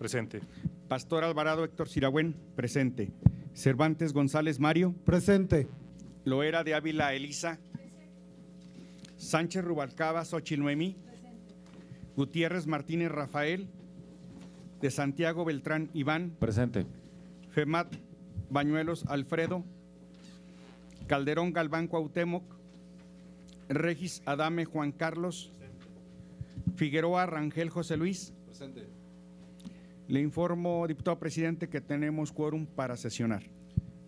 Presente. Pastor Alvarado Héctor Siragüen, presente. Cervantes González Mario. Presente. Loera de Ávila Elisa. Sánchez Rubalcaba Xochitl Noemí. Gutiérrez Martínez Rafael. De Santiago Beltrán Iván. Presente. Femat Bañuelos Alfredo. Calderón Galván Cuauhtémoc. Regis Adame Juan Carlos. Figueroa Rangel José Luis. Presente. Le informo, diputado presidente, que tenemos quórum para sesionar.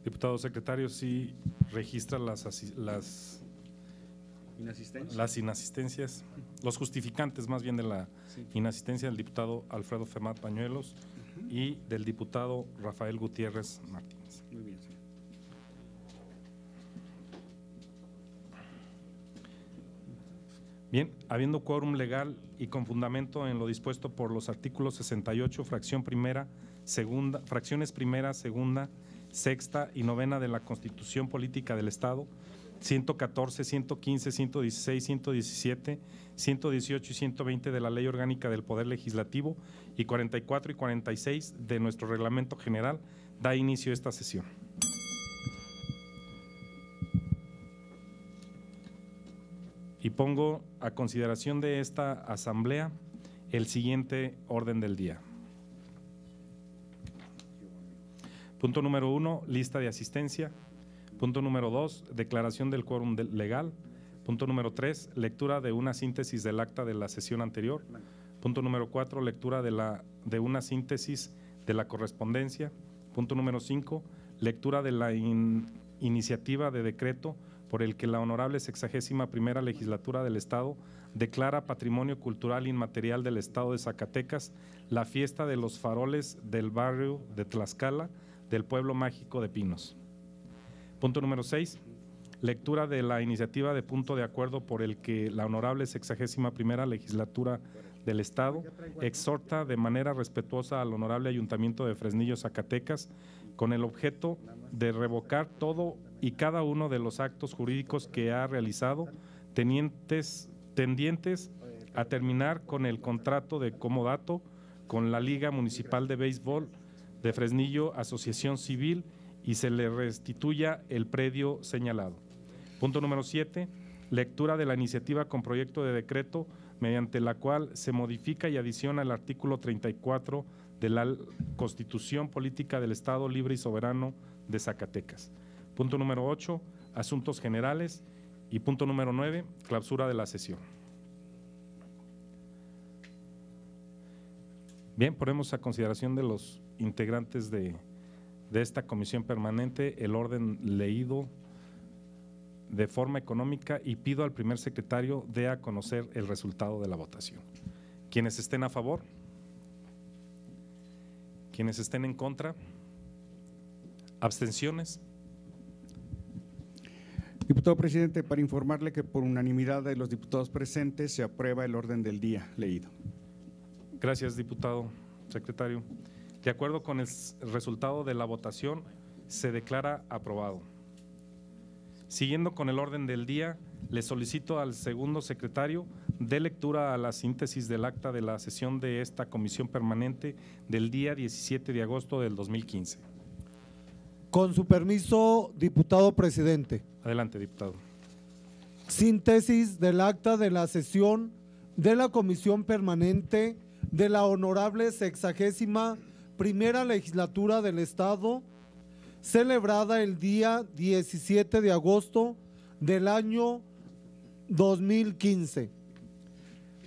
Diputado secretario, sí registra las inasistencias, los justificantes más bien de la inasistencia del diputado Alfredo Femat Bañuelos y del diputado Rafael Gutiérrez Martínez. Muy bien, señor. Bien, habiendo quórum legal y con fundamento en lo dispuesto por los artículos 68, fracciones primera, segunda, sexta y novena de la Constitución Política del Estado, 114, 115, 116, 117, 118 y 120 de la Ley Orgánica del Poder Legislativo y 44 y 46 de nuestro Reglamento General, da inicio a esta sesión. Y pongo a consideración de esta asamblea el siguiente orden del día. Punto número 1, lista de asistencia. Punto número 2, declaración del quórum legal. Punto número 3, lectura de una síntesis del acta de la sesión anterior. Punto número 4, lectura de una síntesis de la correspondencia. Punto número 5, lectura de la iniciativa de decreto por el que la honorable 61ª legislatura del Estado declara Patrimonio Cultural Inmaterial del Estado de Zacatecas la fiesta de los faroles del barrio de Tlaxcala del pueblo mágico de Pinos. Punto número 6, lectura de la iniciativa de punto de acuerdo por el que la honorable 61ª legislatura del Estado exhorta de manera respetuosa al honorable Ayuntamiento de Fresnillo, Zacatecas, con el objeto de revocar todo y cada uno de los actos jurídicos que ha realizado tendientes a terminar con el contrato de comodato con la Liga Municipal de Béisbol de Fresnillo, Asociación Civil, y se le restituya el predio señalado. Punto número 7, lectura de la iniciativa con proyecto de decreto mediante la cual se modifica y adiciona el artículo 34 de la Constitución Política del Estado Libre y Soberano de Zacatecas. Punto número 8, asuntos generales. Y punto número 9, clausura de la sesión. Bien, ponemos a consideración de los integrantes de esta comisión permanente el orden leído de forma económica y pido al primer secretario dé a conocer el resultado de la votación. Quienes estén a favor, quienes estén en contra, abstenciones. Diputado presidente, para informarle que por unanimidad de los diputados presentes se aprueba el orden del día leído. Gracias, diputado secretario. De acuerdo con el resultado de la votación, se declara aprobado. Siguiendo con el orden del día, le solicito al segundo secretario dé lectura a la síntesis del acta de la sesión de esta comisión permanente del día 17 de agosto del 2015. Con su permiso, diputado presidente. Adelante, diputado. Síntesis del acta de la sesión de la comisión permanente de la honorable 61ª legislatura del Estado, celebrada el día 17 de agosto del año 2015,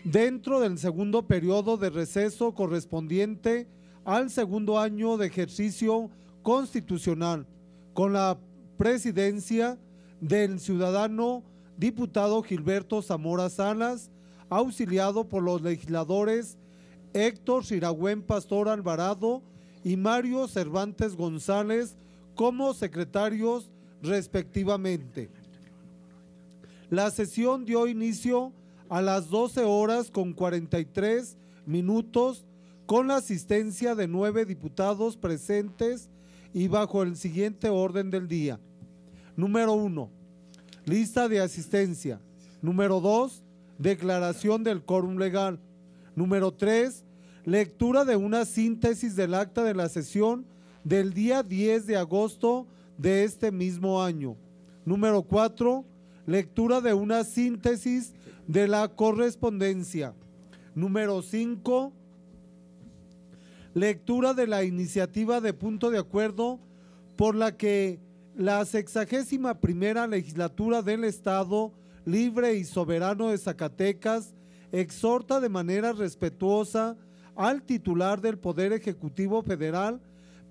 dentro del segundo periodo de receso correspondiente al segundo año de ejercicio constitucional, con la presidencia del ciudadano diputado Gilberto Zamora Salas, auxiliado por los legisladores Héctor Siragüen Pastor Alvarado y Mario Cervantes González como secretarios respectivamente. La sesión dio inicio a las 12:43 con la asistencia de 9 diputados presentes y bajo el siguiente orden del día. Número 1, lista de asistencia. Número 2, declaración del quórum legal. Número 3, lectura de una síntesis del acta de la sesión del día 10 de agosto de este mismo año. Número 4, lectura de una síntesis de la correspondencia. Número 5, lectura de la iniciativa de punto de acuerdo por la que la 61ª legislatura del Estado Libre y Soberano de Zacatecas exhorta de manera respetuosa al titular del Poder Ejecutivo Federal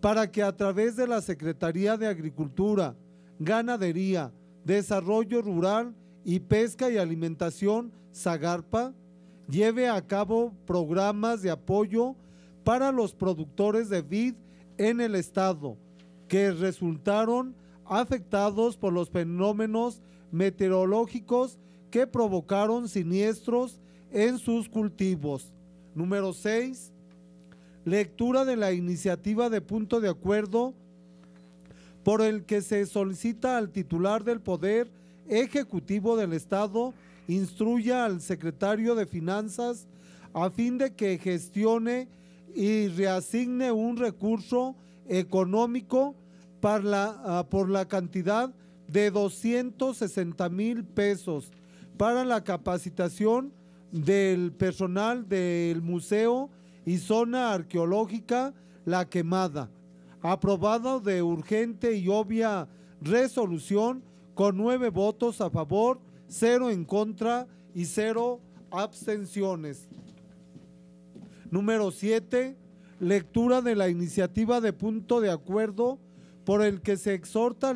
para que a través de la Secretaría de Agricultura, Ganadería, Desarrollo Rural y Pesca y Alimentación, SAGARPA, lleve a cabo programas de apoyo para los productores de vid en el Estado que resultaron afectados por los fenómenos meteorológicos que provocaron siniestros en sus cultivos. Número 6, lectura de la iniciativa de punto de acuerdo por el que se solicita al titular del Poder Ejecutivo del Estado instruya al secretario de Finanzas a fin de que gestione y reasigne un recurso económico por la cantidad de 260,000 pesos para la capacitación del personal del Museo y Zona Arqueológica La Quemada, aprobado de urgente y obvia resolución con 9 votos a favor, 0 en contra y 0 abstenciones. Número 7, lectura de la iniciativa de punto de acuerdo por el que se exhorta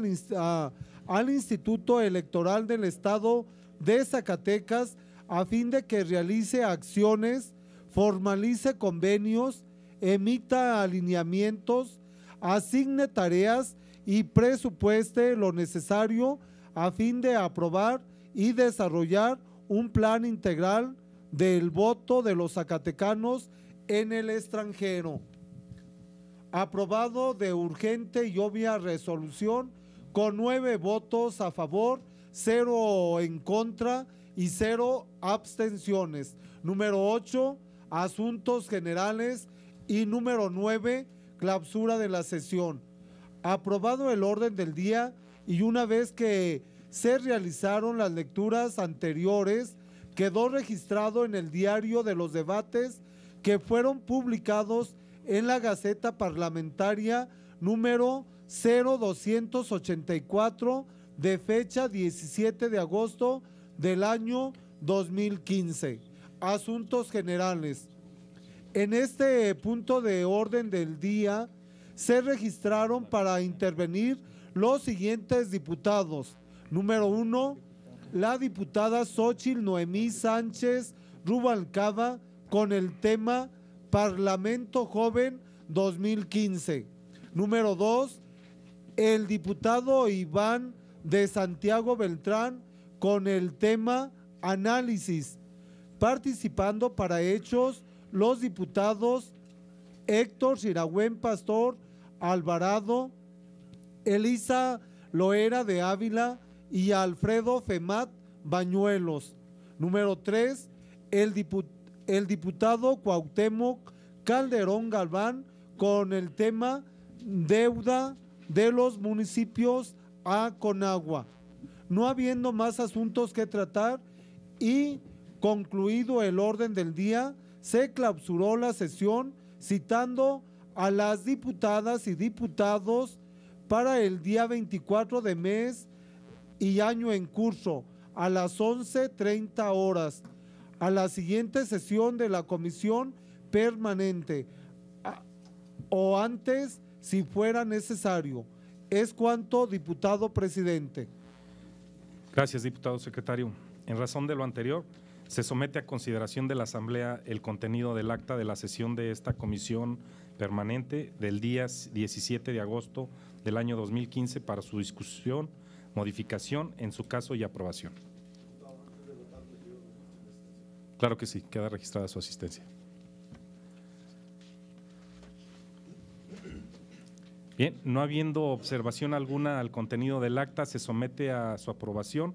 al Instituto Electoral del Estado de Zacatecas a fin de que realice acciones, formalice convenios, emita alineamientos, asigne tareas y presupueste lo necesario a fin de aprobar y desarrollar un plan integral del voto de los zacatecanos en el extranjero. Aprobado de urgente y obvia resolución con 9 votos a favor, 0 en contra y 0 abstenciones. Número 8, asuntos generales y número 9, clausura de la sesión. Aprobado el orden del día y una vez que se realizaron las lecturas anteriores, quedó registrado en el diario de los debates que fueron publicados en la Gaceta Parlamentaria número 0284 de fecha 17 de agosto del año 2015. Asuntos generales. En este punto de orden del día se registraron para intervenir los siguientes diputados. Número 1, la diputada Xóchitl Noemí Sánchez Rubalcaba con el tema Parlamento Joven 2015. Número 2, el diputado Iván de Santiago Beltrán con el tema Análisis, participando para hechos los diputados Héctor Siragüen Pastor Alvarado, Elisa Loera de Ávila y Alfredo Femat Bañuelos. Número 3, el diputado Cuauhtémoc Calderón Galván con el tema Deuda de los municipios a Conagua. No habiendo más asuntos que tratar y concluido el orden del día, se clausuró la sesión citando a las diputadas y diputados para el día 24 de mes y año en curso a las 11:30 horas a la siguiente sesión de la comisión permanente o antes si fuera necesario. Es cuanto, diputado presidente. Gracias, diputado secretario. En razón de lo anterior, se somete a consideración de la Asamblea el contenido del acta de la sesión de esta comisión permanente del día 17 de agosto del año 2015 para su discusión, modificación, en su caso, y aprobación. Claro que sí, queda registrada su asistencia. Bien, no habiendo observación alguna al contenido del acta, se somete a su aprobación.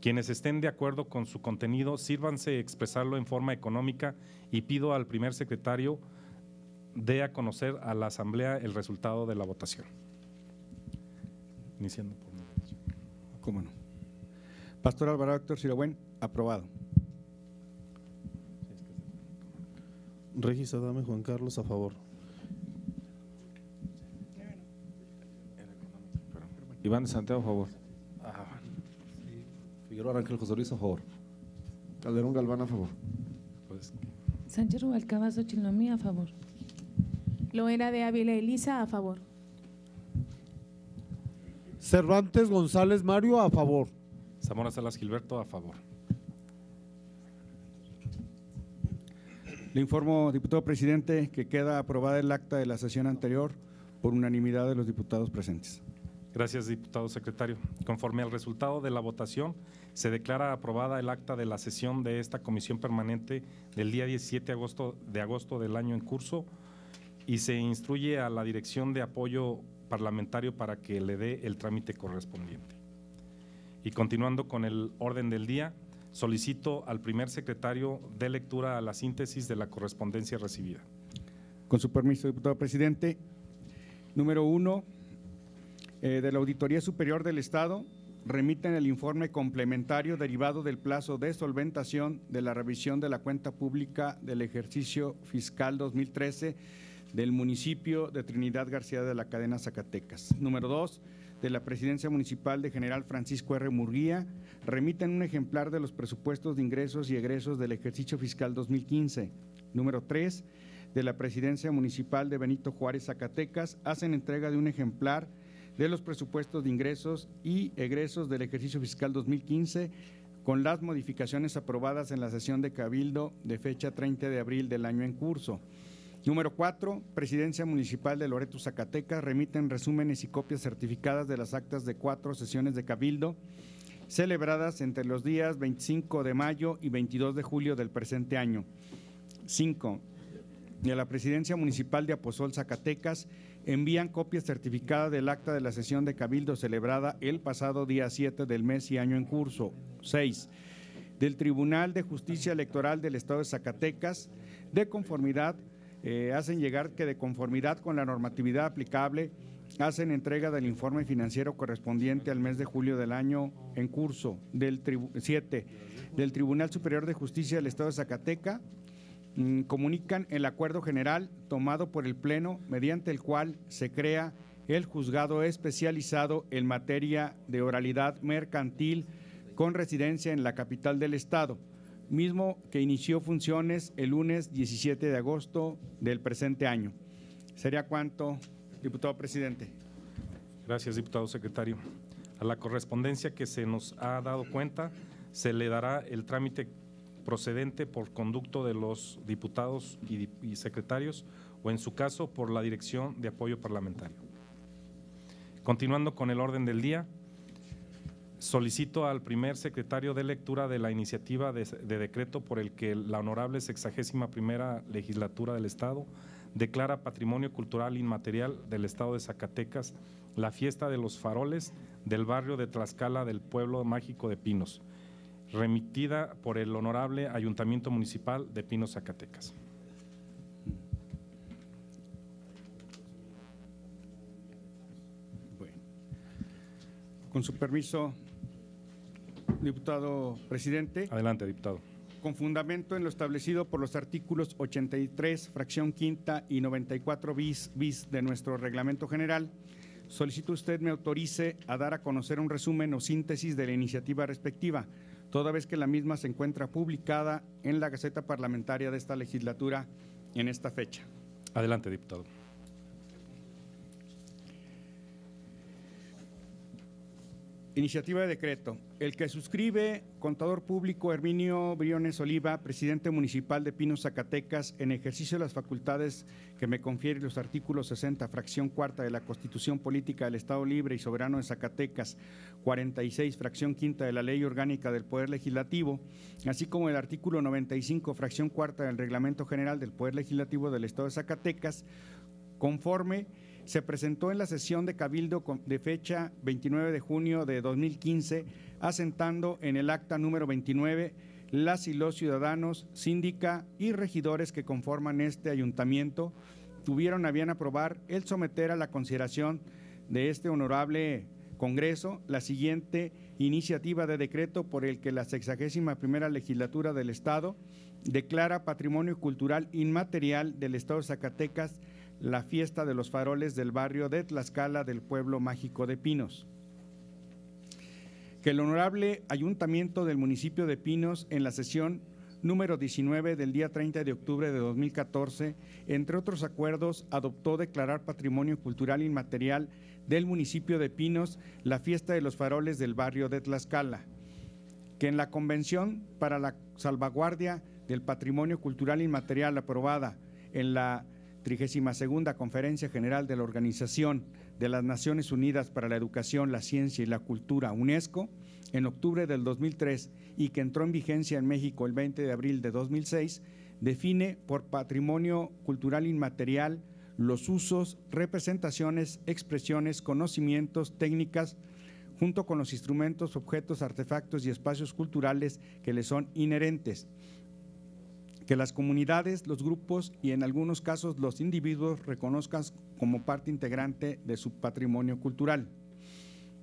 Quienes estén de acuerdo con su contenido, sírvanse expresarlo en forma económica y pido al primer secretario dé a conocer a la Asamblea el resultado de la votación. Iniciando por mi derecha. ¿Cómo no? Pastor Alvarado Héctor Siragüen, aprobado. Regis Adame Juan Carlos, a favor. Iván de Santiago, a favor. Figueroa Ángel José Luis, a favor. Calderón Galván, a favor. Pues, Sánchez Rubalcaba Xochitl Noemí, a favor. Loera de Ávila Elisa, a favor. Cervantes González Mario, a favor. Zamora Salas Gilberto, a favor. Le informo, diputado presidente, que queda aprobada el acta de la sesión anterior por unanimidad de los diputados presentes. Gracias, diputado secretario. Conforme al resultado de la votación, se declara aprobada el acta de la sesión de esta comisión permanente del día 17 de agosto del año en curso y se instruye a la Dirección de Apoyo Parlamentario para que le dé el trámite correspondiente. Y continuando con el orden del día, solicito al primer secretario de lectura a la síntesis de la correspondencia recibida. Con su permiso, diputado presidente. Número 1, de la Auditoría Superior del Estado, remiten el informe complementario derivado del plazo de solventación de la revisión de la cuenta pública del ejercicio fiscal 2013 del municipio de Trinidad García de la Cadena, Zacatecas. Número 2, de la Presidencia Municipal de General Francisco R. Murguía, remiten un ejemplar de los presupuestos de ingresos y egresos del ejercicio fiscal 2015. Número 3, de la Presidencia Municipal de Benito Juárez, Zacatecas, hacen entrega de un ejemplar de los presupuestos de ingresos y egresos del ejercicio fiscal 2015 con las modificaciones aprobadas en la sesión de Cabildo de fecha 30 de abril del año en curso. Número 4, Presidencia Municipal de Loreto, Zacatecas, remiten resúmenes y copias certificadas de las actas de 4 sesiones de Cabildo celebradas entre los días 25 de mayo y 22 de julio del presente año. 5, de la Presidencia Municipal de Aposol, Zacatecas, envían copias certificadas del acta de la sesión de Cabildo celebrada el pasado día 7 del mes y año en curso. 6, del Tribunal de Justicia Electoral del Estado de Zacatecas, de conformidad, hacen llegar que de conformidad con la normatividad aplicable, hacen entrega del informe financiero correspondiente al mes de julio del año en curso. 7, del Tribunal Superior de Justicia del Estado de Zacatecas, comunican el acuerdo general tomado por el Pleno mediante el cual se crea el juzgado especializado en materia de oralidad mercantil con residencia en la capital del Estado, mismo que inició funciones el lunes 17 de agosto del presente año. Sería cuanto, diputado presidente. Gracias, diputado secretario. A la correspondencia que se nos ha dado cuenta, se le dará el trámite procedente por conducto de los diputados y secretarios o en su caso por la Dirección de Apoyo Parlamentario. Continuando con el orden del día, solicito al primer secretario de lectura de la iniciativa de decreto por el que la honorable 61ª Legislatura del Estado declara Patrimonio Cultural Inmaterial del Estado de Zacatecas la fiesta de los faroles del barrio de Tlaxcala del pueblo mágico de Pinos, remitida por el Honorable Ayuntamiento Municipal de Pinos, Zacatecas. Bueno, con su permiso, diputado presidente. Adelante, diputado. Con fundamento en lo establecido por los artículos 83, fracción quinta y 94 bis de nuestro reglamento general, solicito usted me autorice a dar a conocer un resumen o síntesis de la iniciativa respectiva, toda vez que la misma se encuentra publicada en la Gaceta Parlamentaria de esta legislatura en esta fecha. Adelante, diputado. Iniciativa de decreto. El que suscribe, contador público Herminio Briones Oliva, presidente municipal de Pinos, Zacatecas, en ejercicio de las facultades que me confieren los artículos 60, fracción cuarta de la Constitución Política del Estado Libre y Soberano de Zacatecas, 46, fracción quinta de la Ley Orgánica del Poder Legislativo, así como el artículo 95, fracción cuarta del Reglamento General del Poder Legislativo del Estado de Zacatecas, conforme se presentó en la sesión de Cabildo de fecha 29 de junio de 2015, asentando en el acta número 29 las y los ciudadanos, síndica y regidores que conforman este ayuntamiento tuvieron a bien aprobar el someter a la consideración de este honorable Congreso la siguiente iniciativa de decreto por el que la 61ª Legislatura del Estado declara Patrimonio Cultural Inmaterial del Estado de Zacatecas la fiesta de los faroles del barrio de Tlaxcala del pueblo mágico de Pinos. Que el honorable Ayuntamiento del municipio de Pinos, en la sesión número 19 del día 30 de octubre de 2014, entre otros acuerdos, adoptó declarar Patrimonio Cultural Inmaterial del municipio de Pinos la fiesta de los faroles del barrio de Tlaxcala. Que en la Convención para la Salvaguardia del Patrimonio Cultural Inmaterial aprobada en la 32ª Conferencia General de la Organización de las Naciones Unidas para la Educación, la Ciencia y la Cultura, UNESCO, en octubre del 2003 y que entró en vigencia en México el 20 de abril de 2006, define por patrimonio cultural inmaterial los usos, representaciones, expresiones, conocimientos, técnicas, junto con los instrumentos, objetos, artefactos y espacios culturales que le son inherentes. Que las comunidades, los grupos y en algunos casos los individuos reconozcan como parte integrante de su patrimonio cultural.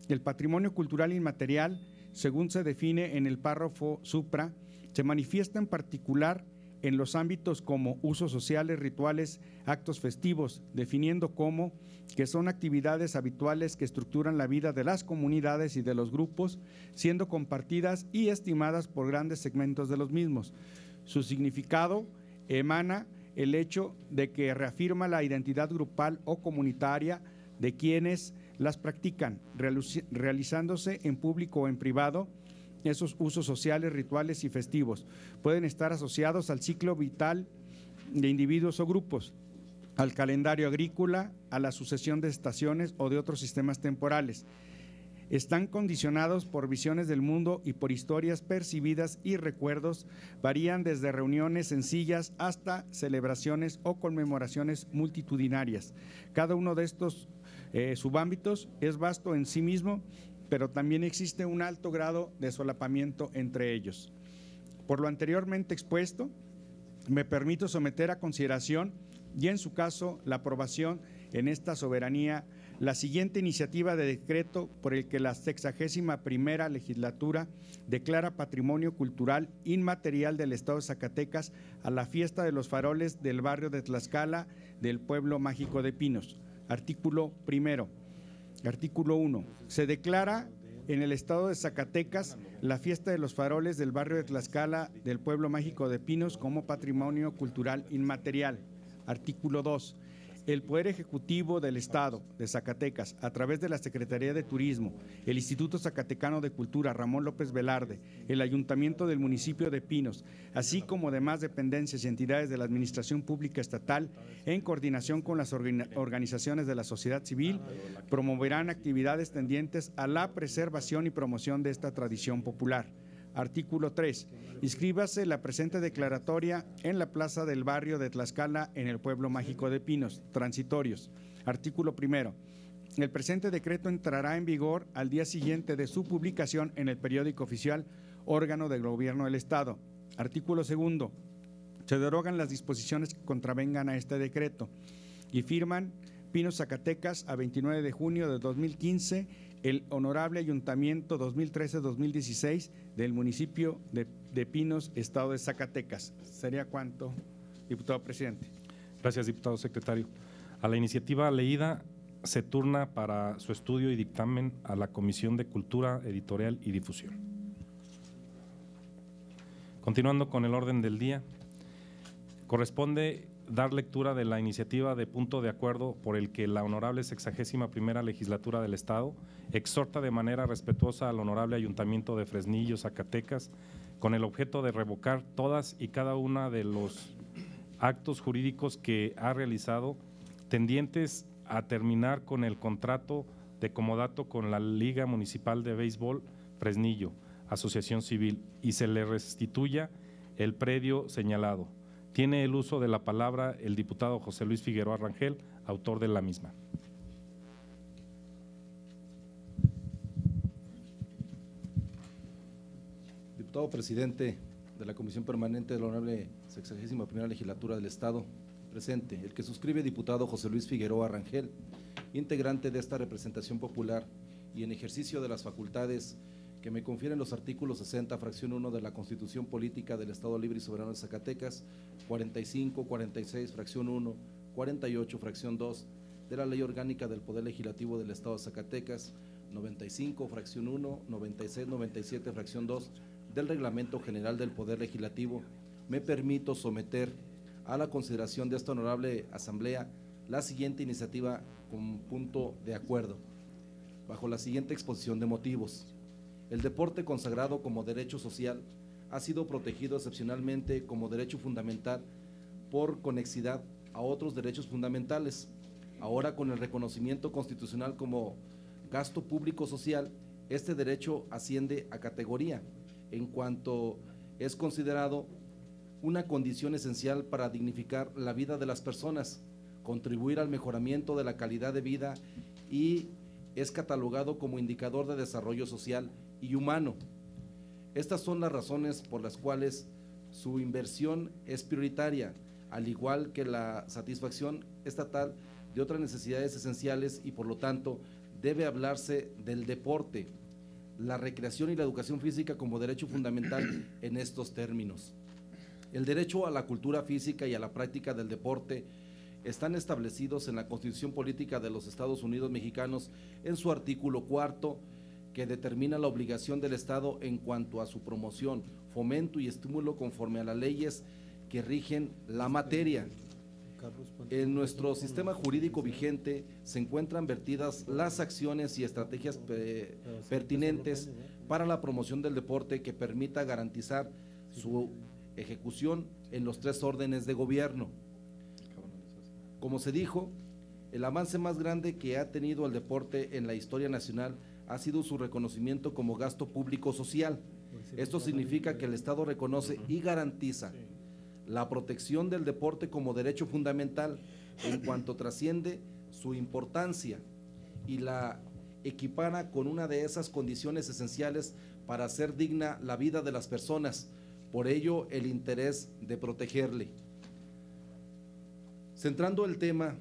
El patrimonio cultural inmaterial, según se define en el párrafo supra, se manifiesta en particular en los ámbitos como usos sociales, rituales, actos festivos, definiendo como que son actividades habituales que estructuran la vida de las comunidades y de los grupos, siendo compartidas y estimadas por grandes segmentos de los mismos. Su significado emana el hecho de que reafirma la identidad grupal o comunitaria de quienes las practican, realizándose en público o en privado. Esos usos sociales, rituales y festivos pueden estar asociados al ciclo vital de individuos o grupos, al calendario agrícola, a la sucesión de estaciones o de otros sistemas temporales. Están condicionados por visiones del mundo y por historias percibidas y recuerdos, varían desde reuniones sencillas hasta celebraciones o conmemoraciones multitudinarias. Cada uno de estos subámbitos es vasto en sí mismo, pero también existe un alto grado de solapamiento entre ellos. Por lo anteriormente expuesto, me permito someter a consideración y en su caso la aprobación en esta soberanía la siguiente iniciativa de decreto por el que la 61ª Legislatura declara Patrimonio Cultural Inmaterial del Estado de Zacatecas a la fiesta de los faroles del barrio de Tlaxcala del pueblo mágico de Pinos. Artículo primero. Artículo 1. Se declara en el Estado de Zacatecas la fiesta de los faroles del barrio de Tlaxcala del pueblo mágico de Pinos como Patrimonio Cultural Inmaterial. Artículo 2. El Poder Ejecutivo del Estado de Zacatecas, a través de la Secretaría de Turismo, el Instituto Zacatecano de Cultura Ramón López Velarde, el Ayuntamiento del municipio de Pinos, así como demás dependencias y entidades de la Administración Pública Estatal, en coordinación con las organizaciones de la sociedad civil, promoverán actividades tendientes a la preservación y promoción de esta tradición popular. Artículo 3. Inscríbase la presente declaratoria en la plaza del barrio de Tlaxcala en el pueblo mágico de Pinos. Transitorios. Artículo 1. El presente decreto entrará en vigor al día siguiente de su publicación en el periódico oficial, órgano del Gobierno del Estado. Artículo 2. Se derogan las disposiciones que contravengan a este decreto y firman Pinos, Zacatecas, a 29 de junio de 2015, el Honorable Ayuntamiento 2013-2016 del municipio de Pinos, Estado de Zacatecas. ¿Sería cuánto, diputado presidente? Gracias, diputado secretario. A la iniciativa leída se turna para su estudio y dictamen a la Comisión de Cultura, Editorial y Difusión. Continuando con el orden del día, corresponde dar lectura de la iniciativa de punto de acuerdo por el que la honorable 61ª Legislatura del Estado exhorta de manera respetuosa al honorable Ayuntamiento de Fresnillo, Zacatecas, con el objeto de revocar todas y cada una de los actos jurídicos que ha realizado tendientes a terminar con el contrato de comodato con la Liga Municipal de Béisbol Fresnillo, Asociación Civil, y se le restituya el predio señalado. Tiene el uso de la palabra el diputado José Luis Figueroa Rangel, autor de la misma. Diputado presidente de la Comisión Permanente de la Honorable 61ª Legislatura del Estado, Presente. El que suscribe, diputado José Luis Figueroa Rangel, integrante de esta representación popular y en ejercicio de las facultades que me confieren los artículos 60, fracción 1 de la Constitución Política del Estado Libre y Soberano de Zacatecas, 45, 46, fracción 1, 48, fracción 2 de la Ley Orgánica del Poder Legislativo del Estado de Zacatecas, 95, fracción 1, 96, 97, fracción 2 del Reglamento General del Poder Legislativo, me permito someter a la consideración de esta honorable Asamblea la siguiente iniciativa con punto de acuerdo, bajo la siguiente exposición de motivos. El deporte, consagrado como derecho social, ha sido protegido excepcionalmente como derecho fundamental por conexidad a otros derechos fundamentales. Ahora, con el reconocimiento constitucional como gasto público social, este derecho asciende a categoría, en cuanto es considerado una condición esencial para dignificar la vida de las personas, contribuir al mejoramiento de la calidad de vida y es catalogado como indicador de desarrollo social y humano. Estas son las razones por las cuales su inversión es prioritaria, al igual que la satisfacción estatal de otras necesidades esenciales y por lo tanto debe hablarse del deporte, la recreación y la educación física como derecho fundamental en estos términos. El derecho a la cultura física y a la práctica del deporte están establecidos en la Constitución Política de los Estados Unidos Mexicanos en su artículo 4, que determina la obligación del Estado en cuanto a su promoción, fomento y estímulo conforme a las leyes que rigen la materia. En nuestro sistema jurídico vigente se encuentran vertidas las acciones y estrategias pertinentes para la promoción del deporte que permita garantizar su ejecución en los 3 órdenes de gobierno. Como se dijo, el avance más grande que ha tenido el deporte en la historia nacional ha sido su reconocimiento como gasto público social. Esto significa que el Estado reconoce y garantiza la protección del deporte como derecho fundamental en cuanto trasciende su importancia y la equipara con una de esas condiciones esenciales para hacer digna la vida de las personas. Por ello, el interés de protegerle. Centrando el tema,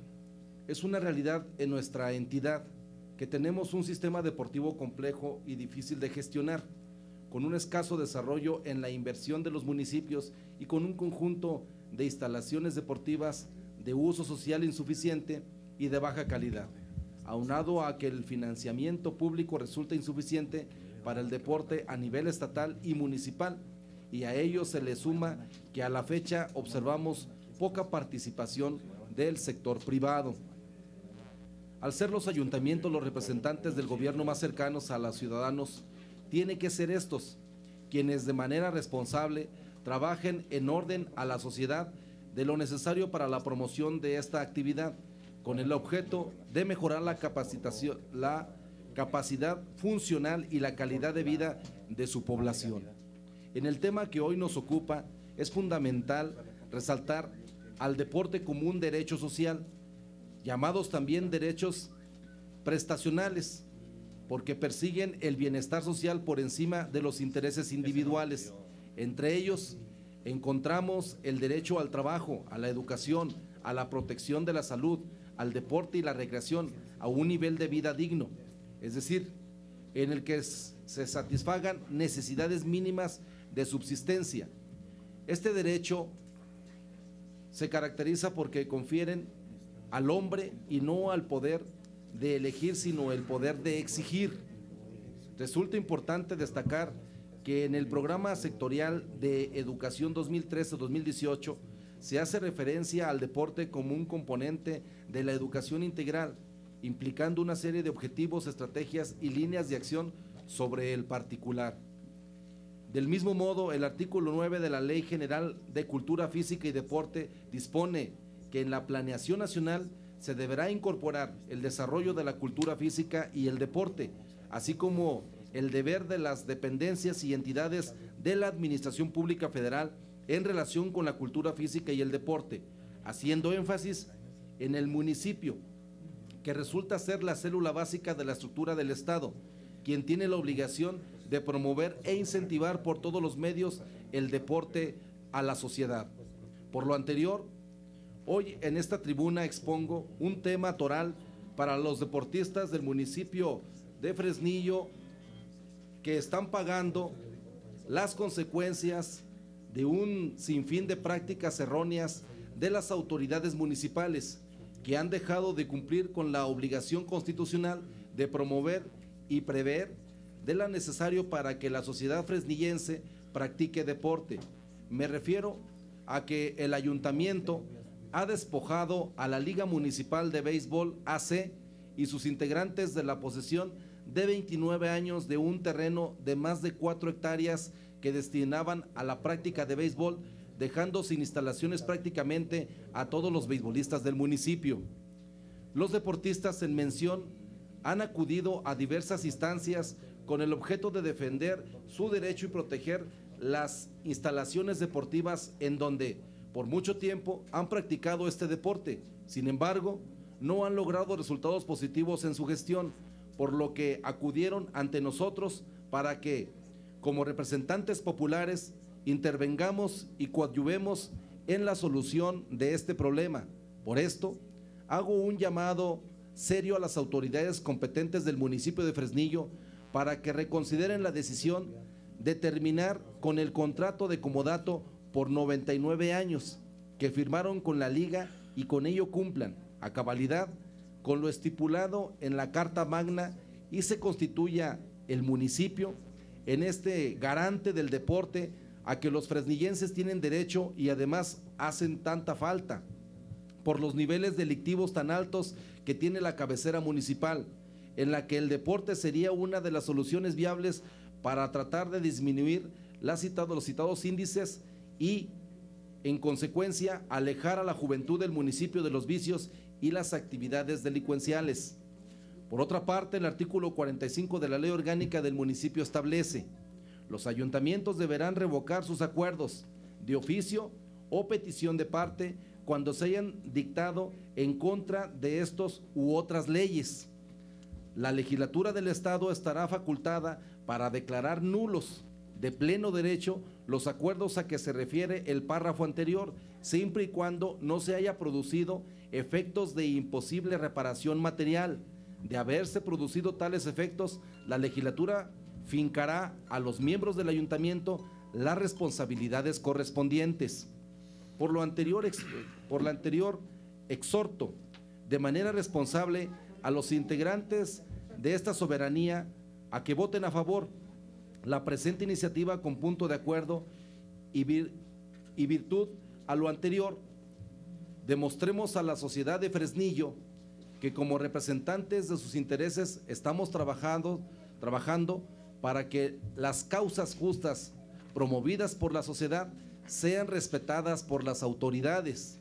es una realidad en nuestra entidad que tenemos un sistema deportivo complejo y difícil de gestionar, con un escaso desarrollo en la inversión de los municipios y con un conjunto de instalaciones deportivas de uso social insuficiente y de baja calidad, aunado a que el financiamiento público resulta insuficiente para el deporte a nivel estatal y municipal, y a ello se le suma que a la fecha observamos poca participación del sector privado. Al ser los ayuntamientos los representantes del gobierno más cercanos a los ciudadanos, tiene que ser estos quienes de manera responsable trabajen en orden a la sociedad de lo necesario para la promoción de esta actividad, con el objeto de mejorar la capacitación, la capacidad funcional y la calidad de vida de su población. En el tema que hoy nos ocupa, es fundamental resaltar al deporte como un derecho social, llamados también derechos prestacionales, porque persiguen el bienestar social por encima de los intereses individuales. Entre ellos encontramos el derecho al trabajo, a la educación, a la protección de la salud, al deporte y la recreación, a un nivel de vida digno, es decir, en el que se satisfagan necesidades mínimas de subsistencia. Este derecho se caracteriza porque confieren al hombre y no al poder de elegir, sino el poder de exigir. Resulta importante destacar que en el programa sectorial de educación 2013-2018 se hace referencia al deporte como un componente de la educación integral, implicando una serie de objetivos, estrategias y líneas de acción sobre el particular. Del mismo modo, el artículo 9 de la Ley General de Cultura Física y Deporte dispone que en la planeación nacional se deberá incorporar el desarrollo de la cultura física y el deporte, así como el deber de las dependencias y entidades de la Administración Pública Federal en relación con la cultura física y el deporte, haciendo énfasis en el municipio, que resulta ser la célula básica de la estructura del Estado, quien tiene la obligación de promover e incentivar por todos los medios el deporte a la sociedad. Por lo anterior, Hoy en esta tribuna expongo un tema toral para los deportistas del municipio de Fresnillo que están pagando las consecuencias de un sinfín de prácticas erróneas de las autoridades municipales que han dejado de cumplir con la obligación constitucional de promover y prever de lo necesario para que la sociedad fresnillense practique deporte. Me refiero a que el ayuntamiento ha despojado a la Liga Municipal de Béisbol AC y sus integrantes de la posesión de 29 años de un terreno de más de 4 hectáreas que destinaban a la práctica de béisbol, dejando sin instalaciones prácticamente a todos los beisbolistas del municipio. Los deportistas en mención han acudido a diversas instancias con el objeto de defender su derecho y proteger las instalaciones deportivas en donde por mucho tiempo han practicado este deporte. Sin embargo, no han logrado resultados positivos en su gestión, por lo que acudieron ante nosotros para que, como representantes populares, intervengamos y coadyuvemos en la solución de este problema. Por esto, hago un llamado serio a las autoridades competentes del municipio de Fresnillo para que reconsideren la decisión de terminar con el contrato de comodato por 99 años que firmaron con la liga y con ello cumplan a cabalidad con lo estipulado en la Carta Magna y se constituya el municipio en este garante del deporte a que los fresnillenses tienen derecho y además hacen tanta falta por los niveles delictivos tan altos que tiene la cabecera municipal, en la que el deporte sería una de las soluciones viables para tratar de disminuir los citados índices y, en consecuencia, alejar a la juventud del municipio de los vicios y las actividades delincuenciales. Por otra parte, el artículo 45 de la Ley Orgánica del municipio establece: los ayuntamientos deberán revocar sus acuerdos de oficio o petición de parte cuando se hayan dictado en contra de estos u otras leyes. La legislatura del Estado estará facultada para declarar nulos de pleno derecho los acuerdos a que se refiere el párrafo anterior, siempre y cuando no se haya producido efectos de imposible reparación material. De haberse producido tales efectos, la legislatura fincará a los miembros del ayuntamiento las responsabilidades correspondientes. Por lo anterior, exhorto de manera responsable a los integrantes de esta soberanía a que voten a favor la presente iniciativa con punto de acuerdo y virtud a lo anterior. Demostremos a la sociedad de Fresnillo que como representantes de sus intereses estamos trabajando para que las causas justas promovidas por la sociedad sean respetadas por las autoridades.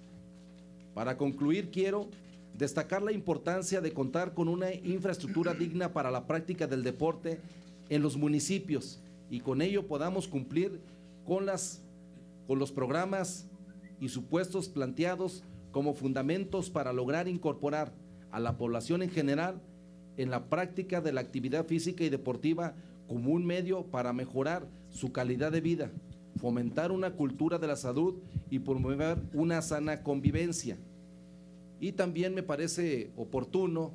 Para concluir, quiero destacar la importancia de contar con una infraestructura digna para la práctica del deporte en los municipios y con ello podamos cumplir con los programas y supuestos planteados como fundamentos para lograr incorporar a la población en general en la práctica de la actividad física y deportiva como un medio para mejorar su calidad de vida, fomentar una cultura de la salud y promover una sana convivencia. Y también me parece oportuno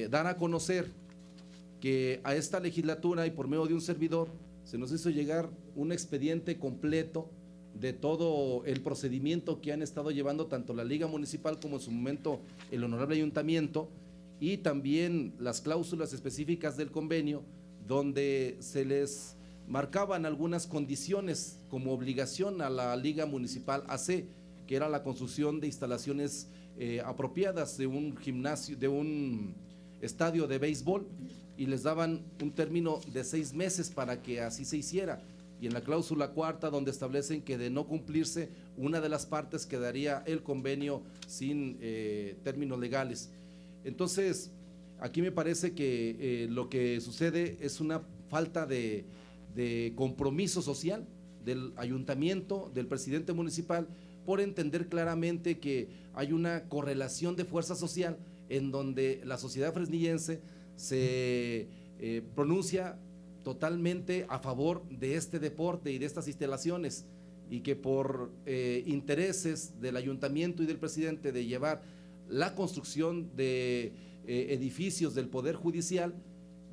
dar a conocer que a esta legislatura y por medio de un servidor se nos hizo llegar un expediente completo de todo el procedimiento que han estado llevando tanto la Liga Municipal como en su momento el Honorable Ayuntamiento, y también las cláusulas específicas del convenio donde se les marcaban algunas condiciones como obligación a la Liga Municipal AC, que era la construcción de instalaciones apropiadas de un gimnasio, de un estadio de béisbol, y les daban un término de 6 meses para que así se hiciera. Y en la cláusula cuarta, donde establecen que de no cumplirse una de las partes quedaría el convenio sin términos legales. Entonces, aquí me parece que lo que sucede es una falta de compromiso social del ayuntamiento, del presidente municipal, por entender claramente que hay una correlación de fuerza social en donde la sociedad fresnillense se pronuncia totalmente a favor de este deporte y de estas instalaciones, y que por intereses del ayuntamiento y del presidente de llevar la construcción de edificios del Poder Judicial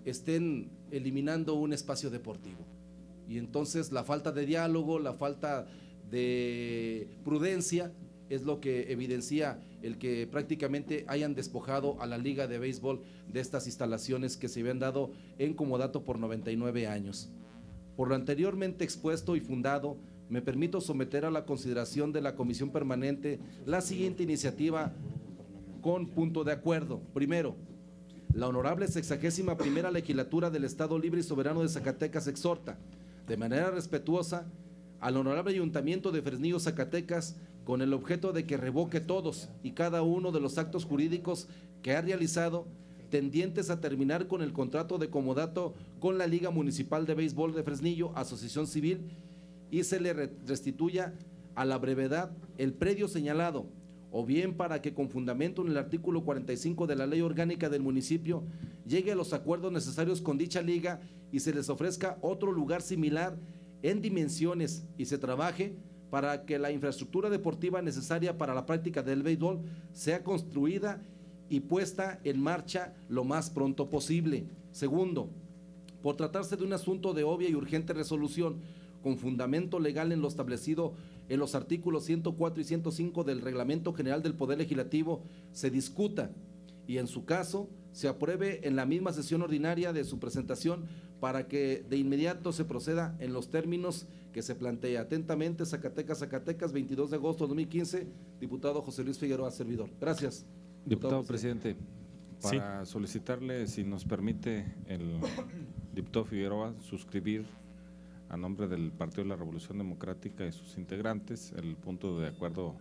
estén eliminando un espacio deportivo. Y entonces la falta de diálogo, la falta de prudencia es lo que evidencia el que prácticamente hayan despojado a la Liga de Béisbol de estas instalaciones que se habían dado en comodato por 99 años. Por lo anteriormente expuesto y fundado, me permito someter a la consideración de la Comisión Permanente la siguiente iniciativa con punto de acuerdo. Primero, la honorable 61ª Legislatura del Estado Libre y Soberano de Zacatecas exhorta, de manera respetuosa, al honorable Ayuntamiento de Fresnillo, Zacatecas, con el objeto de que revoque todos y cada uno de los actos jurídicos que ha realizado tendientes a terminar con el contrato de comodato con la Liga Municipal de Béisbol de Fresnillo, Asociación Civil, y se le restituya a la brevedad el predio señalado, o bien para que con fundamento en el artículo 45 de la Ley Orgánica del municipio llegue a los acuerdos necesarios con dicha liga y se les ofrezca otro lugar similar en dimensiones y se trabaje para que la infraestructura deportiva necesaria para la práctica del béisbol sea construida y puesta en marcha lo más pronto posible. Segundo, por tratarse de un asunto de obvia y urgente resolución, con fundamento legal en lo establecido en los artículos 104 y 105 del Reglamento General del Poder Legislativo, se discuta y en su caso se apruebe en la misma sesión ordinaria de su presentación para que de inmediato se proceda en los términos que se plantea. Atentamente, Zacatecas, 22 de agosto de 2015, diputado José Luis Figueroa, servidor. Gracias. Diputado presidente, para solicitarle, si nos permite el diputado Figueroa suscribir a nombre del Partido de la Revolución Democrática y sus integrantes el punto de acuerdo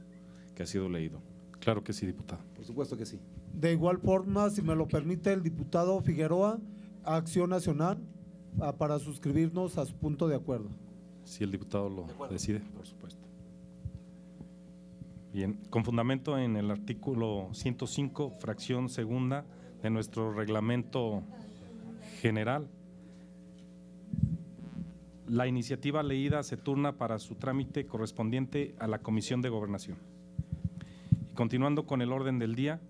que ha sido leído. Claro que sí, diputado. Por supuesto que sí. De igual forma, si me lo permite el diputado Figueroa, a Acción Nacional, para suscribirnos a su punto de acuerdo. Si el diputado lo decide, por supuesto. Bien, con fundamento en el artículo 105, fracción segunda de nuestro reglamento general, la iniciativa leída se turna para su trámite correspondiente a la Comisión de Gobernación. Y continuando con el orden del día,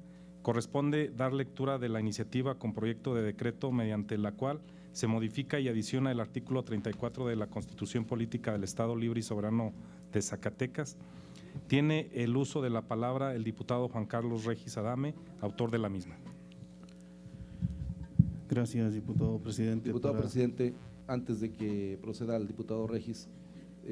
corresponde dar lectura de la iniciativa con proyecto de decreto mediante la cual se modifica y adiciona el artículo 34 de la Constitución Política del Estado Libre y Soberano de Zacatecas. Tiene el uso de la palabra el diputado Juan Carlos Regis Adame, autor de la misma. Gracias, diputado presidente. Diputado presidente, antes de que proceda al diputado Regis,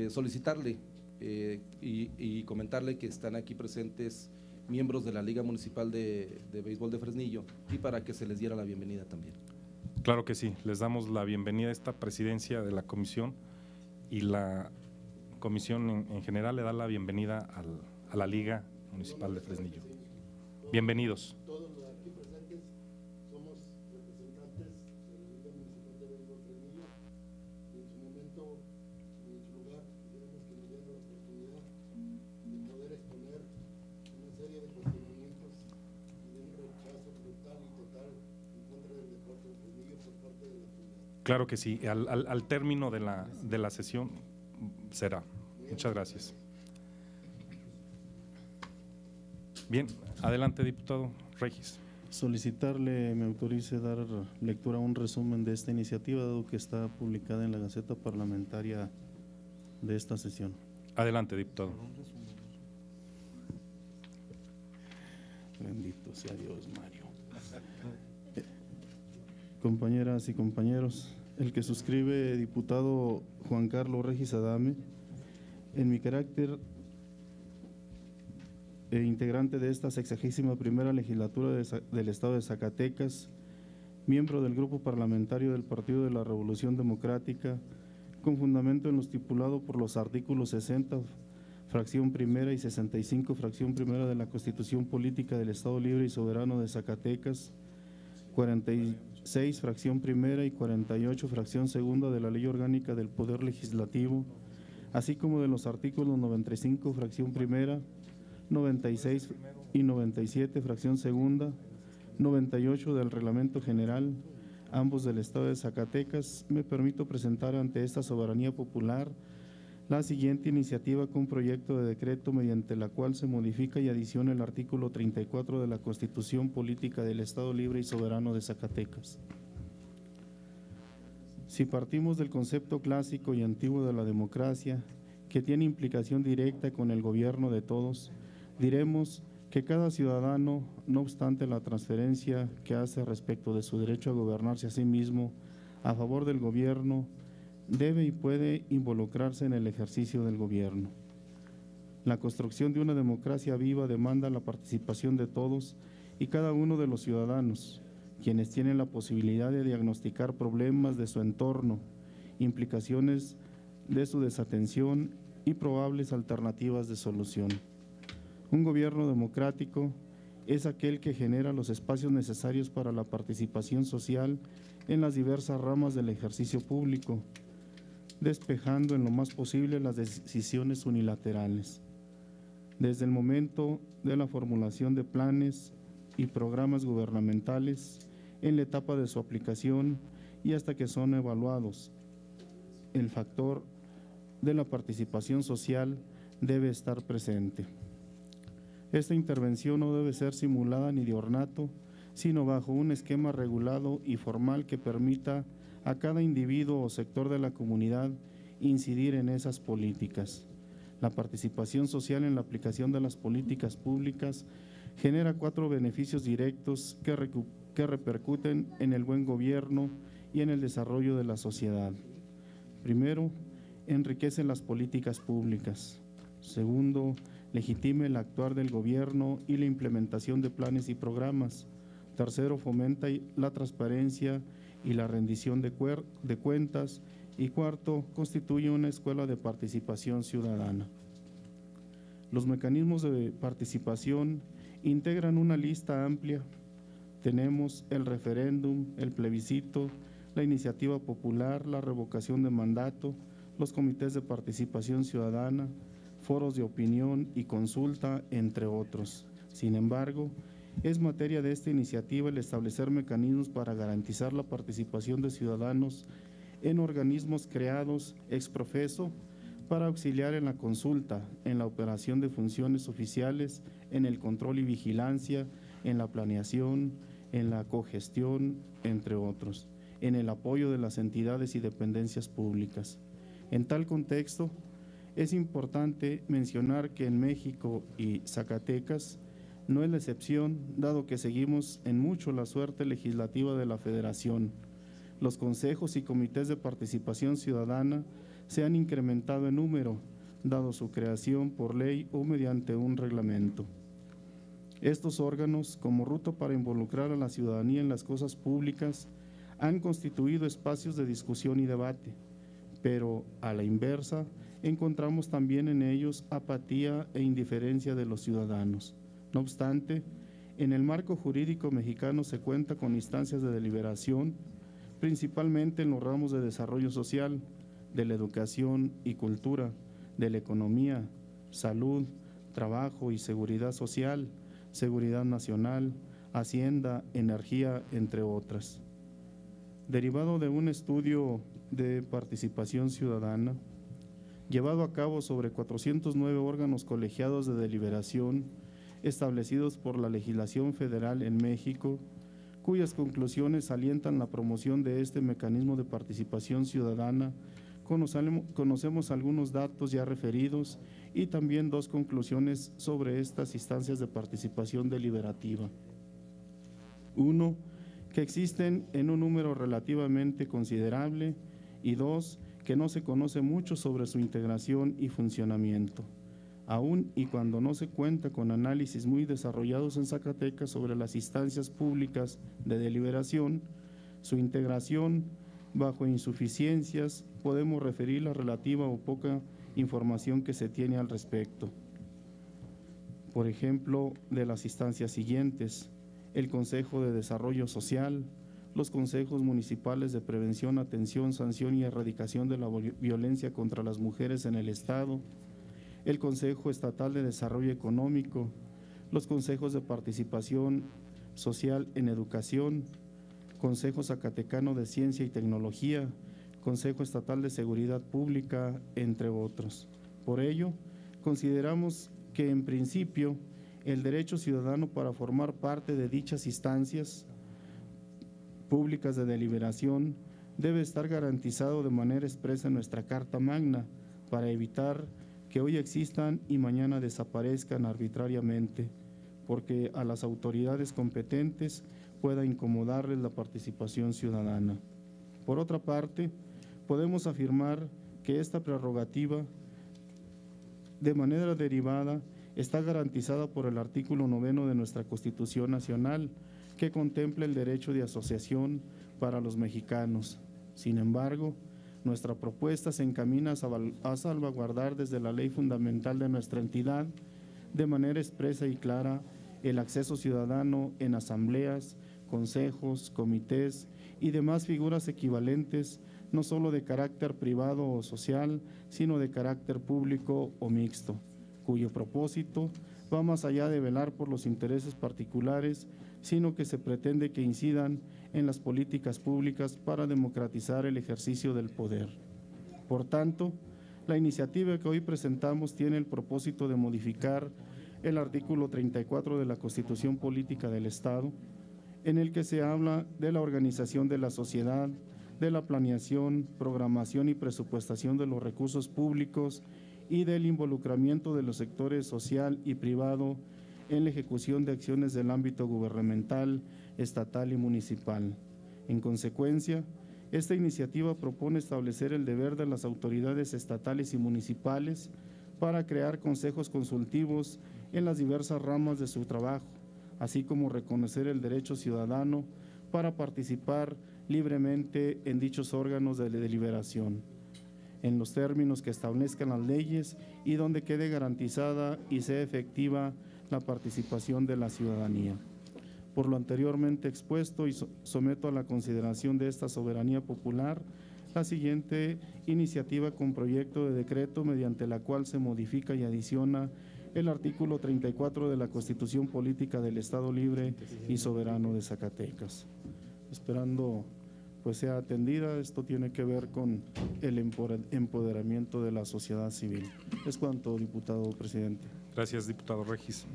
solicitarle y comentarle que están aquí presentes miembros de la Liga Municipal de Béisbol de Fresnillo y para que se les diera la bienvenida también. Claro que sí, les damos la bienvenida a esta presidencia de la comisión y la comisión en general le da la bienvenida a la Liga Municipal de Fresnillo. Bienvenidos. Todos los aquí presentes somos representantes de la Liga Municipal de Béisbol Fresnillo y en su momento y en su lugar quisiéramos que nos dieran la oportunidad de poder exponer una serie de cuestionamientos y de un rechazo brutal y total en contra del deporte de Fresnillo por parte de la comunidad. Claro que sí, al término de la sesión será. Muchas gracias. Bien, adelante, diputado Regis. Solicitarle me autorice dar lectura a un resumen de esta iniciativa, dado que está publicada en la Gaceta Parlamentaria de esta sesión. Adelante, diputado. Bendito sea Dios, Mario. Compañeras y compañeros, el que suscribe, diputado Juan Carlos Regis Adame, en mi carácter integrante de esta 61ª legislatura del Estado de Zacatecas, miembro del Grupo Parlamentario del Partido de la Revolución Democrática, con fundamento en lo estipulado por los artículos 60, fracción primera y 65, fracción primera de la Constitución Política del Estado Libre y Soberano de Zacatecas, 46, fracción primera y 48, fracción segunda de la Ley Orgánica del Poder Legislativo, así como de los artículos 95, fracción primera, 96 y 97, fracción segunda, 98 del Reglamento General, ambos del Estado de Zacatecas, me permito presentar ante esta soberanía popular la siguiente iniciativa con proyecto de decreto mediante la cual se modifica y adiciona el artículo 34 de la Constitución Política del Estado Libre y Soberano de Zacatecas. Si partimos del concepto clásico y antiguo de la democracia, que tiene implicación directa con el gobierno de todos, diremos que cada ciudadano, no obstante la transferencia que hace respecto de su derecho a gobernarse a sí mismo a favor del gobierno, debe y puede involucrarse en el ejercicio del gobierno. La construcción de una democracia viva demanda la participación de todos y cada uno de los ciudadanos, quienes tienen la posibilidad de diagnosticar problemas de su entorno, implicaciones de su desatención y probables alternativas de solución. Un gobierno democrático es aquel que genera los espacios necesarios para la participación social en las diversas ramas del ejercicio público, despejando en lo más posible las decisiones unilaterales. Desde el momento de la formulación de planes y programas gubernamentales, en la etapa de su aplicación y hasta que son evaluados, el factor de la participación social debe estar presente. Esta intervención no debe ser simulada ni de ornato, sino bajo un esquema regulado y formal que permita a cada individuo o sector de la comunidad incidir en esas políticas. La participación social en la aplicación de las políticas públicas genera 4 beneficios directos que repercuten en el buen gobierno y en el desarrollo de la sociedad. Primero, enriquece las políticas públicas. Segundo, legitima el actuar del gobierno y la implementación de planes y programas. Tercero, fomenta la transparencia y la rendición de cuentas. Y cuarto, constituye una escuela de participación ciudadana. Los mecanismos de participación integran una lista amplia. Tenemos el referéndum, el plebiscito, la iniciativa popular, la revocación de mandato, los comités de participación ciudadana, foros de opinión y consulta, entre otros. Sin embargo, es materia de esta iniciativa el establecer mecanismos para garantizar la participación de ciudadanos en organismos creados ex profeso para auxiliar en la consulta, en la operación de funciones oficiales, en el control y vigilancia, en la planeación, en la cogestión, entre otros, en el apoyo de las entidades y dependencias públicas. En tal contexto, es importante mencionar que en México y Zacatecas no es la excepción, dado que seguimos en mucho la suerte legislativa de la Federación. Los consejos y comités de participación ciudadana se han incrementado en número, dado su creación por ley o mediante un reglamento. Estos órganos, como ruta para involucrar a la ciudadanía en las cosas públicas, han constituido espacios de discusión y debate, pero a la inversa, encontramos también en ellos apatía e indiferencia de los ciudadanos. No obstante, en el marco jurídico mexicano se cuenta con instancias de deliberación, principalmente en los ramos de desarrollo social, de la educación y cultura, de la economía, salud, trabajo y seguridad social, seguridad nacional, hacienda, energía, entre otras. Derivado de un estudio de participación ciudadana, llevado a cabo sobre 409 órganos colegiados de deliberación establecidos por la legislación federal en México, cuyas conclusiones alientan la promoción de este mecanismo de participación ciudadana, conocemos algunos datos ya referidos y también 2 conclusiones sobre estas instancias de participación deliberativa. 1, que existen en un número relativamente considerable, y 2, que no se conoce mucho sobre su integración y funcionamiento. Aún y cuando no se cuenta con análisis muy desarrollados en Zacatecas sobre las instancias públicas de deliberación, su integración bajo insuficiencias, podemos referir la relativa o poca información que se tiene al respecto. Por ejemplo, de las instancias siguientes: el Consejo de Desarrollo Social, los consejos municipales de prevención, atención, sanción y erradicación de la violencia contra las mujeres en el Estado, el Consejo Estatal de Desarrollo Económico, los consejos de participación social en educación, Consejo Zacatecano de Ciencia y Tecnología, Consejo Estatal de Seguridad Pública, entre otros. Por ello, consideramos que en principio el derecho ciudadano para formar parte de dichas instancias públicas de deliberación debe estar garantizado de manera expresa en nuestra Carta Magna para evitar que hoy existan y mañana desaparezcan arbitrariamente, porque a las autoridades competentes pueda incomodarles la participación ciudadana. Por otra parte, podemos afirmar que esta prerrogativa, de manera derivada, está garantizada por el artículo 9 de nuestra Constitución Nacional, que contempla el derecho de asociación para los mexicanos. Sin embargo, nuestra propuesta se encamina a salvaguardar desde la ley fundamental de nuestra entidad, de manera expresa y clara, el acceso ciudadano en asambleas, consejos, comités y demás figuras equivalentes, no solo de carácter privado o social, sino de carácter público o mixto, cuyo propósito va más allá de velar por los intereses particulares, sino que se pretende que incidan en las políticas públicas para democratizar el ejercicio del poder. Por tanto, la iniciativa que hoy presentamos tiene el propósito de modificar el artículo 34 de la Constitución Política del Estado, en el que se habla de la organización de la sociedad, de la planeación, programación y presupuestación de los recursos públicos y del involucramiento de los sectores social y privado en la ejecución de acciones del ámbito gubernamental, estatal y municipal. En consecuencia, esta iniciativa propone establecer el deber de las autoridades estatales y municipales para crear consejos consultivos en las diversas ramas de su trabajo, así como reconocer el derecho ciudadano para participar libremente en dichos órganos de deliberación, en los términos que establezcan las leyes y donde quede garantizada y sea efectiva la participación de la ciudadanía. Por lo anteriormente expuesto y someto a la consideración de esta soberanía popular la siguiente iniciativa con proyecto de decreto mediante la cual se modifica y adiciona el artículo 34 de la Constitución Política del Estado Libre y Soberano de Zacatecas. Esperando pues sea atendida, esto tiene que ver con el empoderamiento de la sociedad civil. Es cuanto, diputado presidente. Gracias, diputado Regis.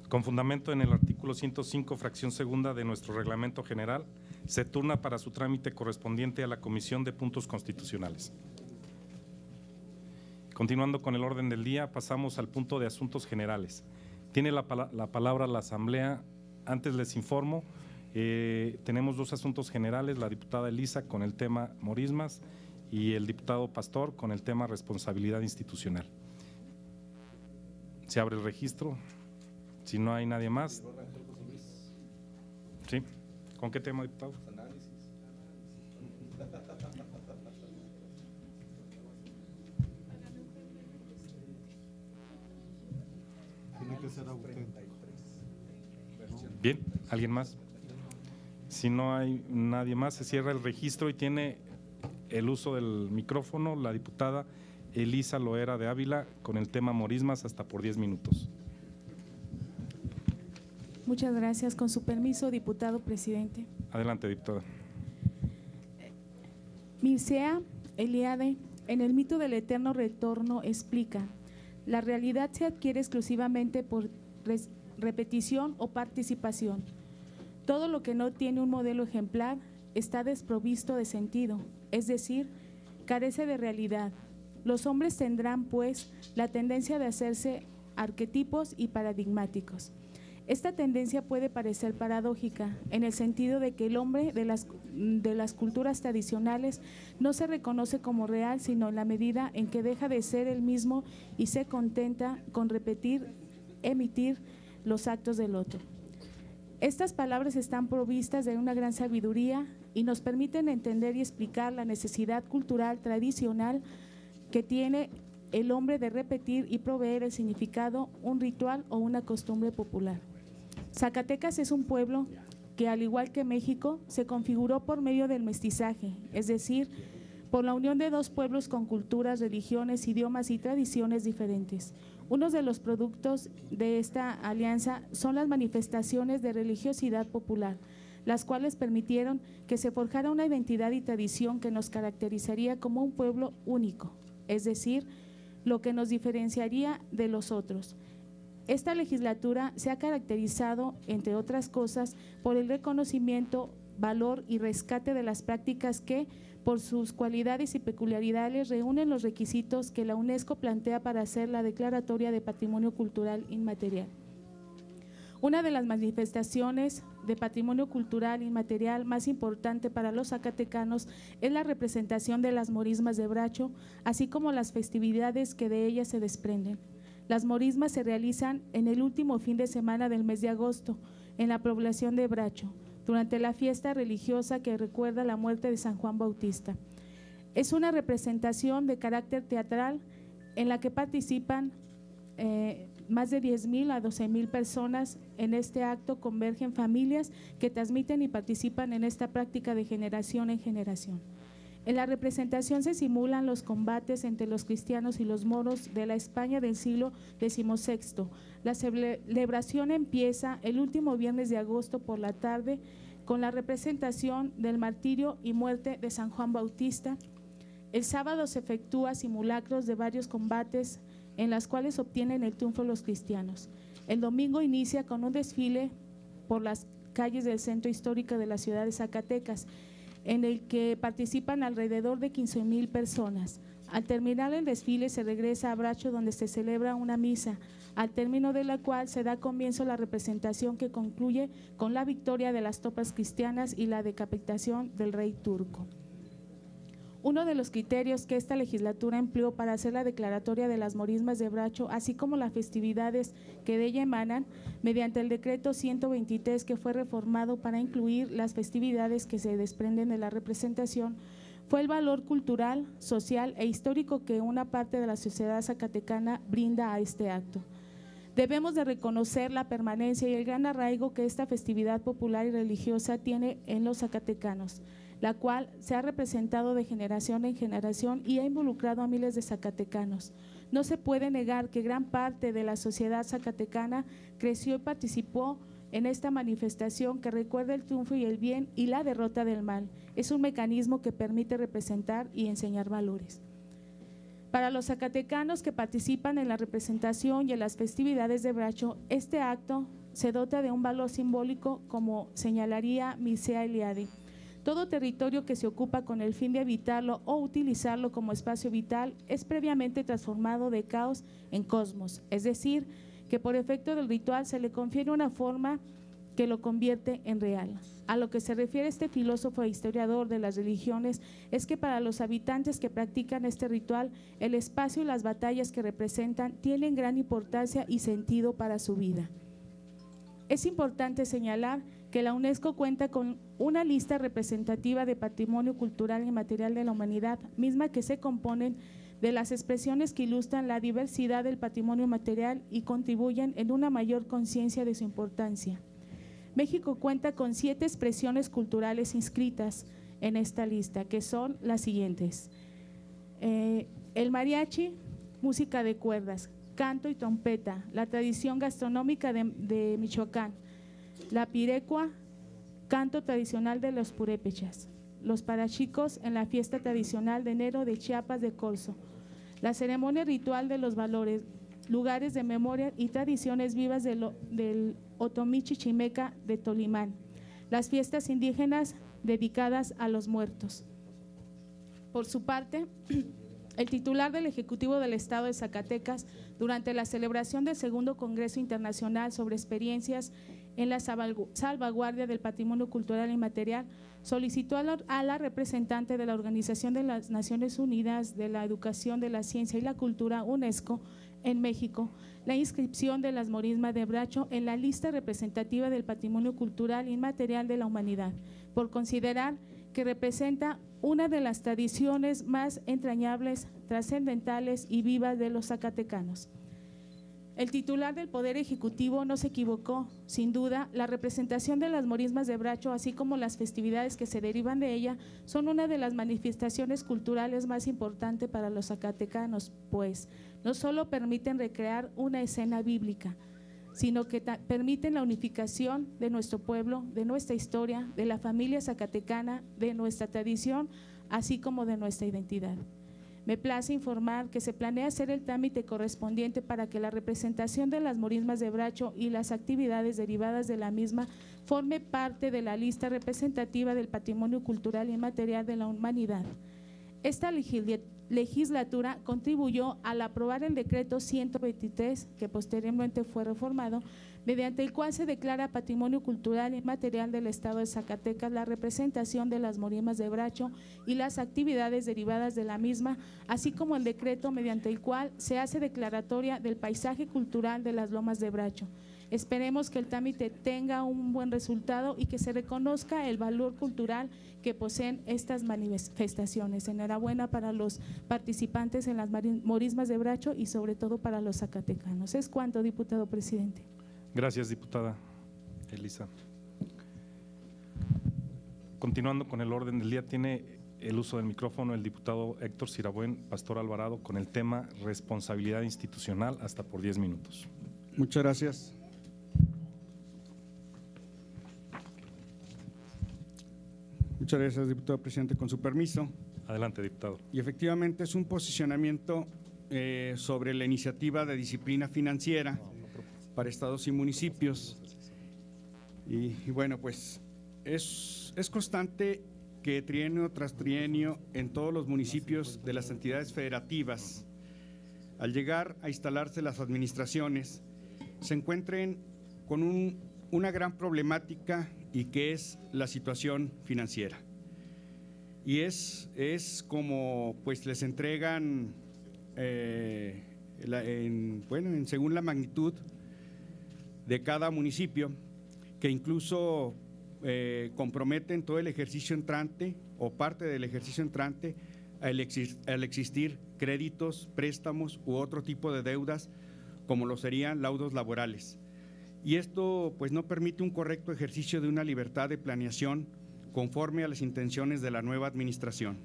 Con fundamento en el artículo 105, fracción segunda de nuestro reglamento general, se turna para su trámite correspondiente a la Comisión de Puntos Constitucionales. Continuando con el orden del día, pasamos al punto de asuntos generales. Tiene la palabra la Asamblea. Antes les informo, tenemos dos asuntos generales, la diputada Elisa con el tema morismas y el diputado Pastor con el tema responsabilidad institucional. Se abre el registro. Si no hay nadie más. ¿Sí? ¿Con qué tema, diputado? Tiene que ser auténtico. Bien, ¿alguien más? Si no hay nadie más, se cierra el registro y tiene el uso del micrófono la diputada Elisa Loera de Ávila con el tema morismas hasta por 10 minutos. Muchas gracias. Con su permiso, diputado presidente. Adelante, diputada. Mircea Eliade, en el mito del eterno retorno, explica: la realidad se adquiere exclusivamente por repetición o participación. Todo lo que no tiene un modelo ejemplar está desprovisto de sentido, es decir, carece de realidad. Los hombres tendrán, pues, la tendencia de hacerse arquetipos y paradigmáticos. Esta tendencia puede parecer paradójica, en el sentido de que el hombre de las culturas tradicionales no se reconoce como real, sino en la medida en que deja de ser el mismo y se contenta con repetir, emitir los actos del otro. Estas palabras están provistas de una gran sabiduría y nos permiten entender y explicar la necesidad cultural tradicional que tiene el hombre de repetir y proveer el significado, un ritual o una costumbre popular. Zacatecas es un pueblo que, al igual que México, se configuró por medio del mestizaje, es decir, por la unión de dos pueblos con culturas, religiones, idiomas y tradiciones diferentes. Uno de los productos de esta alianza son las manifestaciones de religiosidad popular, las cuales permitieron que se forjara una identidad y tradición que nos caracterizaría como un pueblo único, es decir, lo que nos diferenciaría de los otros. Esta legislatura se ha caracterizado, entre otras cosas, por el reconocimiento, valor y rescate de las prácticas que, por sus cualidades y peculiaridades, reúnen los requisitos que la UNESCO plantea para hacer la declaratoria de Patrimonio Cultural Inmaterial. Una de las manifestaciones de patrimonio cultural inmaterial más importante para los zacatecanos es la representación de las morismas de Bracho, así como las festividades que de ellas se desprenden. Las morismas se realizan en el último fin de semana del mes de agosto, en la población de Bracho, durante la fiesta religiosa que recuerda la muerte de San Juan Bautista. Es una representación de carácter teatral en la que participan más de 10,000 a 12,000 personas. En este acto convergen familias que transmiten y participan en esta práctica de generación en generación. En la representación se simulan los combates entre los cristianos y los moros de la España del siglo XVI. La celebración empieza el último viernes de agosto por la tarde con la representación del martirio y muerte de San Juan Bautista. El sábado se efectúa simulacros de varios combates en las cuales obtienen el triunfo los cristianos. El domingo inicia con un desfile por las calles del centro histórico de la ciudad de Zacatecas, en el que participan alrededor de 15,000 personas. Al terminar el desfile se regresa a Bracho, donde se celebra una misa, al término de la cual se da comienzo a la representación que concluye con la victoria de las tropas cristianas y la decapitación del rey turco. Uno de los criterios que esta legislatura empleó para hacer la declaratoria de las morismas de Bracho, así como las festividades que de ella emanan, mediante el decreto 123 que fue reformado para incluir las festividades que se desprenden de la representación, fue el valor cultural, social e histórico que una parte de la sociedad zacatecana brinda a este acto. Debemos de reconocer la permanencia y el gran arraigo que esta festividad popular y religiosa tiene en los zacatecanos, la cual se ha representado de generación en generación y ha involucrado a miles de zacatecanos. No se puede negar que gran parte de la sociedad zacatecana creció y participó en esta manifestación que recuerda el triunfo y el bien y la derrota del mal. Es un mecanismo que permite representar y enseñar valores. Para los zacatecanos que participan en la representación y en las festividades de Bracho, este acto se dota de un valor simbólico, como señalaría Mircea Eliade. Todo territorio que se ocupa con el fin de habitarlo o utilizarlo como espacio vital es previamente transformado de caos en cosmos, es decir, que por efecto del ritual se le confiere una forma que lo convierte en real. A lo que se refiere este filósofo e historiador de las religiones es que para los habitantes que practican este ritual, el espacio y las batallas que representan tienen gran importancia y sentido para su vida. Es importante señalar que la UNESCO cuenta con una lista representativa de patrimonio cultural y material de la humanidad, misma que se componen de las expresiones que ilustran la diversidad del patrimonio material y contribuyen en una mayor conciencia de su importancia. México cuenta con 7 expresiones culturales inscritas en esta lista, que son las siguientes: el mariachi, música de cuerdas, canto y trompeta, la tradición gastronómica de Michoacán, la pirecua, canto tradicional de los purépechas, los parachicos en la fiesta tradicional de enero de Chiapas de Corzo, la ceremonia ritual de los valores, lugares de memoria y tradiciones vivas del Otomí Chichimeca de Tolimán, las fiestas indígenas dedicadas a los muertos. Por su parte, el titular del Ejecutivo del Estado de Zacatecas, durante la celebración del segundo Congreso Internacional sobre Experiencias en la salvaguardia del patrimonio cultural inmaterial, solicitó a la representante de la Organización de las Naciones Unidas de la Educación, de la Ciencia y la Cultura, UNESCO, en México, la inscripción de las morismas de Bracho en la lista representativa del patrimonio cultural inmaterial de la humanidad, por considerar que representa una de las tradiciones más entrañables, trascendentales y vivas de los zacatecanos. El titular del Poder Ejecutivo no se equivocó. Sin duda, la representación de las morismas de Bracho, así como las festividades que se derivan de ella, son una de las manifestaciones culturales más importantes para los zacatecanos, pues no solo permiten recrear una escena bíblica, sino que permiten la unificación de nuestro pueblo, de nuestra historia, de la familia zacatecana, de nuestra tradición, así como de nuestra identidad. Me place informar que se planea hacer el trámite correspondiente para que la representación de las morismas de Bracho y las actividades derivadas de la misma forme parte de la lista representativa del patrimonio cultural y inmaterial de la humanidad. Esta legislatura contribuyó al aprobar el decreto 123, que posteriormente fue reformado, mediante el cual se declara patrimonio cultural e inmaterial del Estado de Zacatecas la representación de las morismas de Bracho y las actividades derivadas de la misma, así como el decreto mediante el cual se hace declaratoria del paisaje cultural de las lomas de Bracho. Esperemos que el trámite tenga un buen resultado y que se reconozca el valor cultural que poseen estas manifestaciones. Enhorabuena para los participantes en las morismas de Bracho y sobre todo para los zacatecanos. Es cuanto, diputado presidente. Gracias, diputada Elisa. Continuando con el orden del día, tiene el uso del micrófono el diputado Héctor Sirabuen Pastor Alvarado con el tema responsabilidad institucional, hasta por 10 minutos. Muchas gracias. Muchas gracias, diputado presidente. Con su permiso. Adelante, diputado. Y efectivamente es un posicionamiento sobre la iniciativa de disciplina financiera para estados y municipios. Y bueno, pues es constante que trienio tras trienio en todos los municipios de las entidades federativas, al llegar a instalarse las administraciones, se encuentren con una gran problemática, y que es la situación financiera. Y es como pues les entregan, según la magnitud de cada municipio, que incluso comprometen todo el ejercicio entrante o parte del ejercicio entrante al existir créditos, préstamos u otro tipo de deudas, como lo serían laudos laborales. Y esto pues no permite un correcto ejercicio de una libertad de planeación conforme a las intenciones de la nueva administración,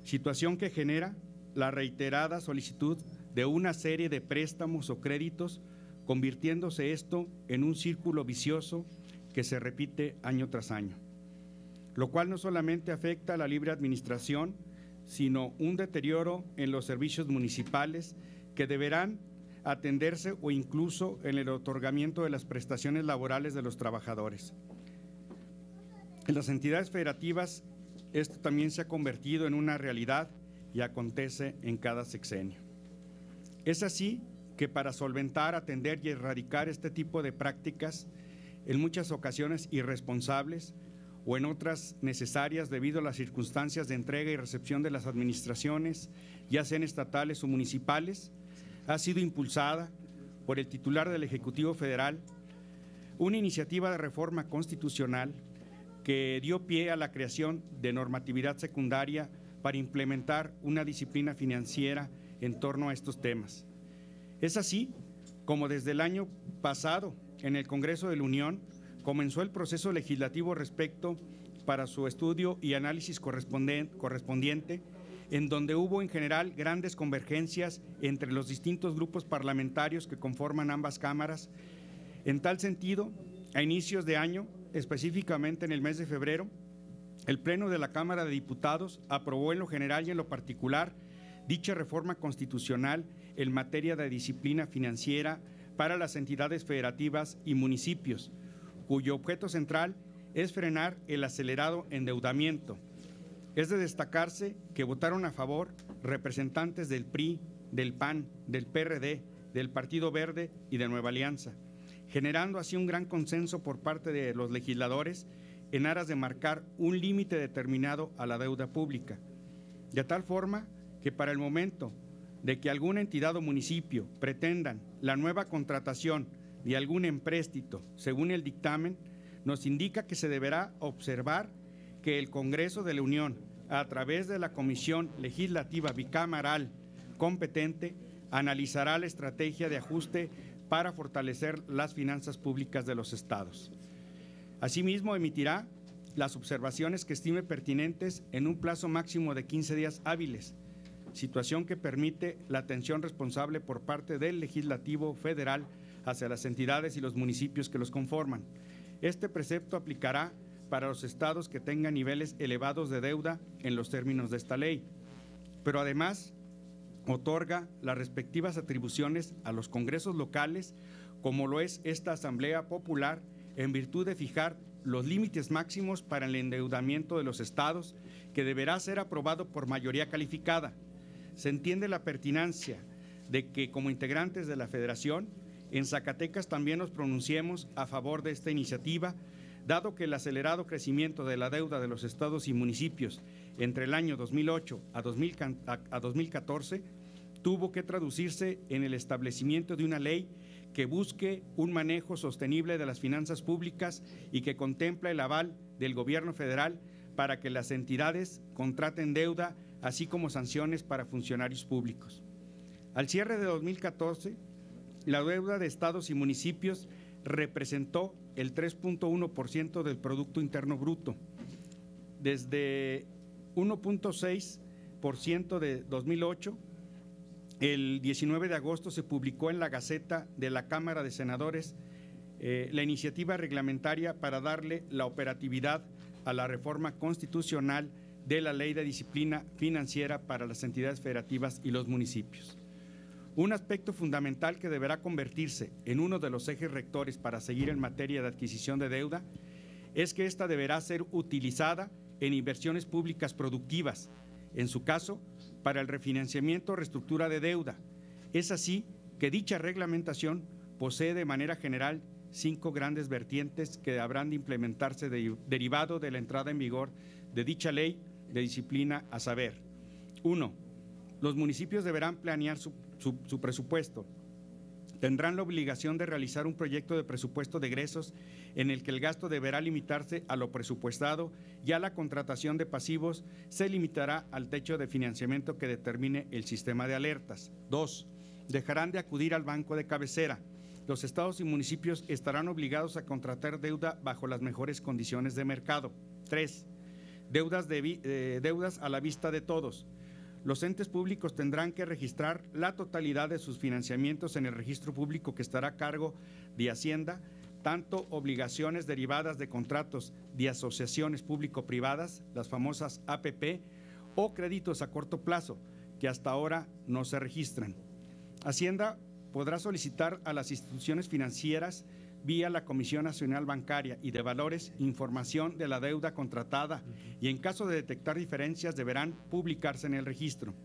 situación que genera la reiterada solicitud de una serie de préstamos o créditos, convirtiéndose esto en un círculo vicioso que se repite año tras año, lo cual no solamente afecta a la libre administración, sino un deterioro en los servicios municipales que deberán atenderse o incluso en el otorgamiento de las prestaciones laborales de los trabajadores. En las entidades federativas, esto también se ha convertido en una realidad y acontece en cada sexenio. Es así que para solventar, atender y erradicar este tipo de prácticas, en muchas ocasiones irresponsables o en otras necesarias debido a las circunstancias de entrega y recepción de las administraciones, ya sean estatales o municipales, ha sido impulsada por el titular del Ejecutivo Federal una iniciativa de reforma constitucional que dio pie a la creación de normatividad secundaria para implementar una disciplina financiera en torno a estos temas. Es así como desde el año pasado en el Congreso de la Unión comenzó el proceso legislativo respecto para su estudio y análisis correspondiente, en donde hubo en general grandes convergencias entre los distintos grupos parlamentarios que conforman ambas cámaras. En tal sentido, a inicios de año, específicamente en el mes de febrero, el Pleno de la Cámara de Diputados aprobó en lo general y en lo particular dicha reforma constitucional en materia de disciplina financiera para las entidades federativas y municipios, cuyo objeto central es frenar el acelerado endeudamiento. Es de destacarse que votaron a favor representantes del PRI, del PAN, del PRD, del Partido Verde y de Nueva Alianza, generando así un gran consenso por parte de los legisladores en aras de marcar un límite determinado a la deuda pública, de tal forma que para el momento de que alguna entidad o municipio pretendan la nueva contratación de algún empréstito según el dictamen, nos indica que se deberá observar que el Congreso de la Unión, a través de la Comisión Legislativa Bicameral competente, analizará la estrategia de ajuste para fortalecer las finanzas públicas de los estados. Asimismo, emitirá las observaciones que estime pertinentes en un plazo máximo de 15 días hábiles, situación que permite la atención responsable por parte del Legislativo Federal hacia las entidades y los municipios que los conforman. Este precepto aplicará para los estados que tengan niveles elevados de deuda en los términos de esta ley, pero además otorga las respectivas atribuciones a los congresos locales, como lo es esta Asamblea Popular, en virtud de fijar los límites máximos para el endeudamiento de los estados, que deberá ser aprobado por mayoría calificada. Se entiende la pertinencia de que, como integrantes de la Federación, en Zacatecas también nos pronunciemos a favor de esta iniciativa, dado que el acelerado crecimiento de la deuda de los estados y municipios entre el año 2008 a 2014 tuvo que traducirse en el establecimiento de una ley que busque un manejo sostenible de las finanzas públicas y que contempla el aval del gobierno federal para que las entidades contraten deuda, así como sanciones para funcionarios públicos. Al cierre de 2014, la deuda de estados y municipios representó el 3.1% del Producto Interno Bruto, desde 1.6% de 2008. El 19 de agosto se publicó en la Gaceta de la Cámara de Senadores la iniciativa reglamentaria para darle la operatividad a la reforma constitucional de la Ley de Disciplina Financiera para las entidades federativas y los municipios. Un aspecto fundamental que deberá convertirse en uno de los ejes rectores para seguir en materia de adquisición de deuda es que ésta deberá ser utilizada en inversiones públicas productivas, en su caso, para el refinanciamiento o reestructura de deuda. Es así que dicha reglamentación posee de manera general 5 grandes vertientes que habrán de implementarse derivado de la entrada en vigor de dicha ley de disciplina, a saber: 1. Los municipios deberán planear su presupuesto. Tendrán la obligación de realizar un proyecto de presupuesto de egresos en el que el gasto deberá limitarse a lo presupuestado y a la contratación de pasivos se limitará al techo de financiamiento que determine el sistema de alertas. 2. Dejarán de acudir al banco de cabecera. Los estados y municipios estarán obligados a contratar deuda bajo las mejores condiciones de mercado. 3. Deudas a la vista de todos. Los entes públicos tendrán que registrar la totalidad de sus financiamientos en el registro público que estará a cargo de Hacienda, tanto obligaciones derivadas de contratos de asociaciones público-privadas, las famosas APP, o créditos a corto plazo, que hasta ahora no se registran. Hacienda podrá solicitar a las instituciones financieras vía la Comisión Nacional Bancaria y de Valores información de la deuda contratada y en caso de detectar diferencias deberán publicarse en el registro.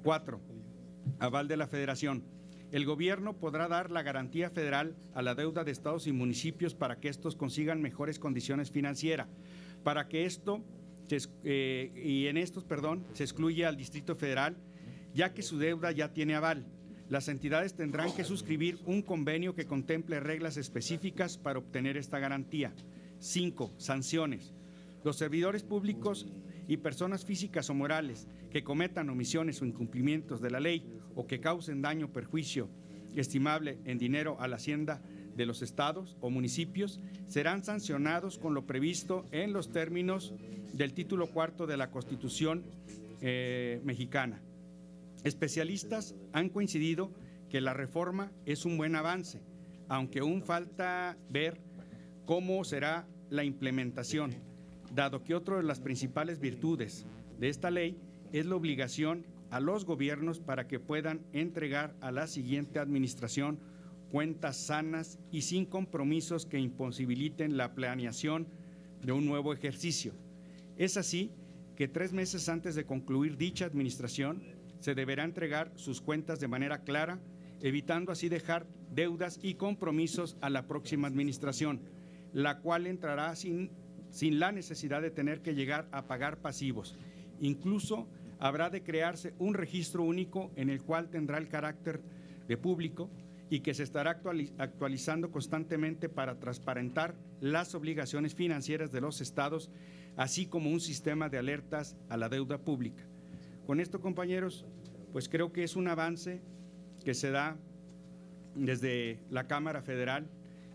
4. Aval de la Federación. El gobierno podrá dar la garantía federal a la deuda de estados y municipios para que estos consigan mejores condiciones financieras. Para que en estos se excluye al Distrito Federal, ya que su deuda ya tiene aval. Las entidades tendrán que suscribir un convenio que contemple reglas específicas para obtener esta garantía. 5. Sanciones. Los servidores públicos y personas físicas o morales que cometan omisiones o incumplimientos de la ley o que causen daño o perjuicio estimable en dinero a la hacienda de los estados o municipios serán sancionados con lo previsto en los términos del título 4 de la Constitución mexicana. Especialistas han coincidido que la reforma es un buen avance, aunque aún falta ver cómo será la implementación, dado que otra de las principales virtudes de esta ley es la obligación a los gobiernos para que puedan entregar a la siguiente administración cuentas sanas y sin compromisos que imposibiliten la planeación de un nuevo ejercicio. Es así que 3 meses antes de concluir dicha administración, se deberá entregar sus cuentas de manera clara, evitando así dejar deudas y compromisos a la próxima administración, la cual entrará sin la necesidad de tener que llegar a pagar pasivos. Incluso habrá de crearse un registro único en el cual tendrá el carácter de público y que se estará actualizando constantemente para transparentar las obligaciones financieras de los estados, así como un sistema de alertas a la deuda pública. Con esto, compañeros, pues creo que es un avance que se da desde la Cámara Federal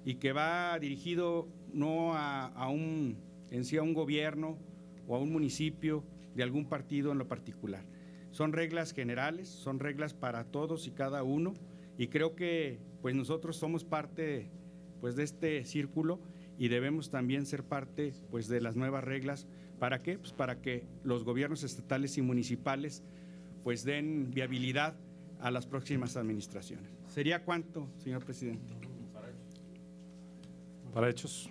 y que va dirigido no a un gobierno o a un municipio de algún partido en lo particular. Son reglas generales, son reglas para todos y cada uno y creo que pues nosotros somos parte pues de este círculo y debemos también ser parte pues de las nuevas reglas. ¿Para qué? Pues para que los gobiernos estatales y municipales pues den viabilidad a las próximas administraciones. ¿Sería cuánto, señor presidente? Para hechos.